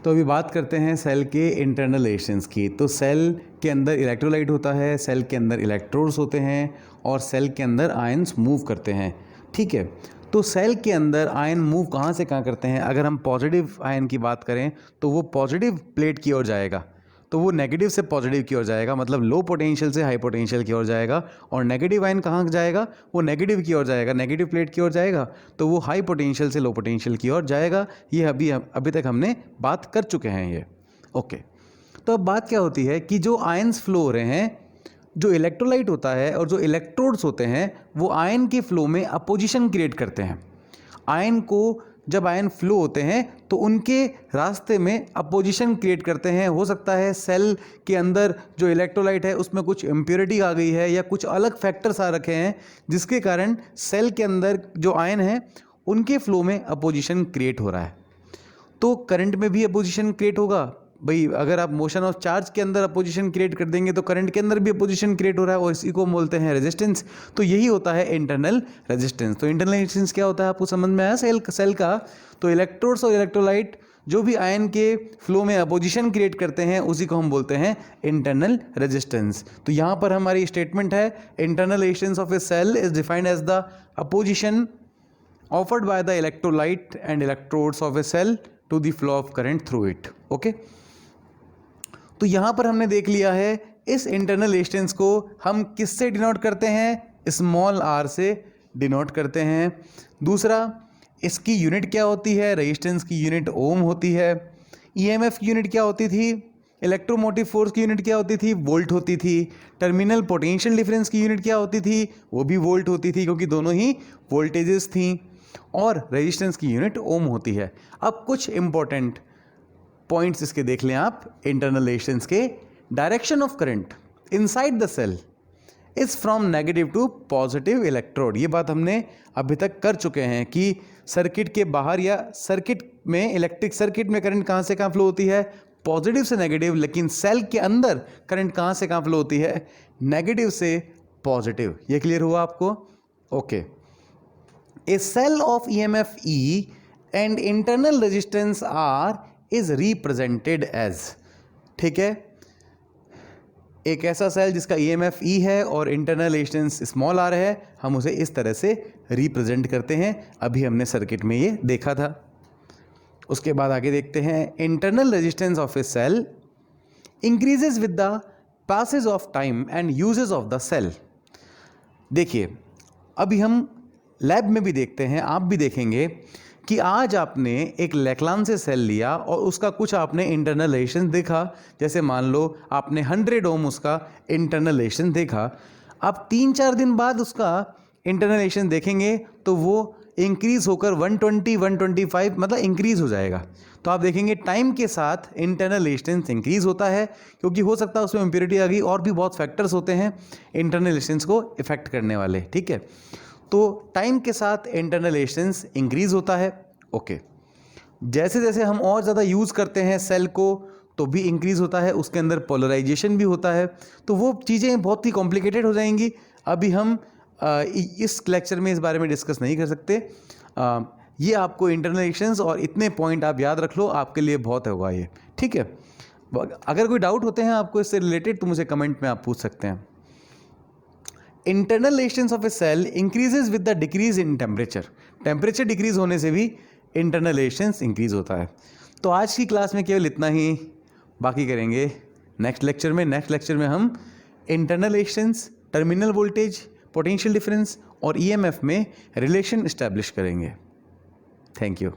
तो अभी बात करते हैं सेल के इंटरनल रिलेशंस की। तो सेल के अंदर इलेक्ट्रोलाइट होता है, सेल के अंदर इलेक्ट्रोड्स होते हैं और सेल के अंदर आयंस मूव करते हैं। ठीक है, तो सेल के अंदर आयन मूव कहाँ से कहाँ करते हैं? अगर हम पॉजिटिव आयन की बात करें तो वो पॉजिटिव प्लेट की ओर जाएगा, तो वो नेगेटिव से पॉजिटिव की ओर जाएगा, मतलब लो पोटेंशियल से हाई पोटेंशियल की ओर जाएगा। और नेगेटिव आयन कहाँ जाएगा? वो नेगेटिव की ओर जाएगा, नेगेटिव प्लेट की ओर जाएगा, तो वो हाई पोटेंशियल से लो पोटेंशियल की ओर जाएगा। ये अभी तक हमने बात कर चुके हैं ये। ओके, तो अब बात क्या होती है कि जो आयंस फ्लो हो रहे हैं, जो इलेक्ट्रोलाइट होता है और जो इलेक्ट्रोड्स होते हैं, वो आयन के फ्लो में अपोजिशन क्रिएट करते हैं। आयन को जब आयन फ्लो होते हैं तो उनके रास्ते में अपोजिशन क्रिएट करते हैं। हो सकता है सेल के अंदर जो इलेक्ट्रोलाइट है उसमें कुछ इम्प्योरिटी आ गई है या कुछ अलग फैक्टर्स आ रखे हैं, जिसके कारण सेल के अंदर जो आयन है उनके फ्लो में अपोजिशन क्रिएट हो रहा है। तो करंट में भी अपोजिशन क्रिएट होगा भाई। अगर आप मोशन ऑफ चार्ज के अंदर अपोजिशन क्रिएट कर देंगे तो करंट के अंदर भी अपोजिशन क्रिएट हो रहा है, और इसी को बोलते हैं रेजिस्टेंस। तो यही होता है इंटरनल रेजिस्टेंस। तो इंटरनल रेजिस्टेंस क्या होता है, आपको समझ में आया सेल का? तो इलेक्ट्रोड्स और इलेक्ट्रोलाइट जो भी आयन के फ्लो में अपोजिशन क्रिएट करते हैं उसी को हम बोलते हैं इंटरनल रेजिस्टेंस। तो यहाँ पर हमारी स्टेटमेंट है, internal resistance of a cell is defined as the opposition offered by the electrolyte and electrodes of a cell to the flow of current through it. Okay, तो यहां पर हमने देख लिया है इस इंटरनल रेजिस्टेंस को हम किससे डिनोट करते हैं? स्मॉल r से डिनोट करते हैं। दूसरा, इसकी यूनिट क्या होती है? रेजिस्टेंस की यूनिट ओम होती है। ईएमएफ की यूनिट क्या होती थी? इलेक्ट्रोमोटिव फोर्स की यूनिट क्या होती थी? वोल्ट होती थी। टर्मिनल पोटेंशियल डिफरेंस की यूनिट क्या होती थी? वो भी वोल्ट होती थी, क्योंकि दोनों ही वोल्टेजेस थी। और रेजिस्टेंस की यूनिट ओम होती है। अब कुछ इंपॉर्टेंट पॉइंट्स इसके देख लें आप इंटरनल रेजिस्टेंस के। Direction of current inside the cell is from negative to positive electrode. ये बात हमने अभी तक कर चुके हैं कि सर्किट के बाहर या सर्किट में, इलेक्ट्रिक सर्किट में करंट कहाँ से कहाँ फ्लो होती है? पॉजिटिव से नेगेटिव। लेकिन सेल के अंदर करंट कहाँ से कहाँ फ्लो होती है? नेगेटिव से पॉजिटिव। ये क्लियर हुआ आपको? Okay. A cell of EMF E and internal resistance R is represented as, ठीक है, एक ऐसा सेल जिसका EMF E है और इंटरनल रेजिस्टेंस स्मॉल r है, हम उसे इस तरह से रिप्रेजेंट करते हैं। अभी हमने सर्किट में ये देखा था। उसके बाद आगे देखते हैं, internal resistance of a cell increases with the passage of time and usages of the cell. देखिए, अभी हम लैब में भी देखते हैं, आप भी देखेंगे कि आज आपने एक लैक्लांसे सेल लिया और उसका कुछ आपने इंटरनल रेजिस्टेंस देखा। जैसे मान लो आपने 100 ओम उसका इंटरनल रेजिस्टेंस देखा। अब 3-4 दिन बाद उसका इंटरनल रेजिस्टेंस देखेंगे तो वो इंक्रीज होकर 120, 125 मतलब इंक्रीज हो जाएगा। तो आप देखेंगे टाइम के साथ इंटरनल रेजिस्टेंस इंक्रीज होता है, क्योंकि हो सकता है उसमें इम्प्योरिटी आ गई, और भी बहुत फैक्टर्स होते हैं इंटरनल रेजिस्टेंस को इफेक्ट करने वाले। ठीक है, तो टाइम के साथ इंटरनल रेजिस्टेंस इंक्रीज होता है। ओके, जैसे जैसे हम और ज़्यादा यूज़ करते हैं सेल को तो भी इंक्रीज होता है, उसके अंदर पोलराइजेशन भी होता है। तो वो चीज़ें बहुत ही कॉम्प्लिकेटेड हो जाएंगी, अभी हम इस लेक्चर में इस बारे में डिस्कस नहीं कर सकते। ये आपको इंटरनल रेजिस्टेंस और इतने पॉइंट आप याद रख लो, आपके लिए बहुत होगा ये। ठीक है, अगर कोई डाउट होते हैं आपको इससे रिलेटेड तो मुझे कमेंट में आप पूछ सकते हैं। Internal resistance of a cell increases with the decrease in temperature. Temperature decrease होने से भी इंटरनल रेजिस्टेंस इंक्रीज होता है। तो आज की क्लास में केवल इतना ही, बाकी करेंगे नेक्स्ट लेक्चर में। नेक्स्ट लेक्चर में हम internal resistance, terminal voltage, potential difference और ईएमएफ में रिलेशन इस्टेब्लिश करेंगे। Thank you.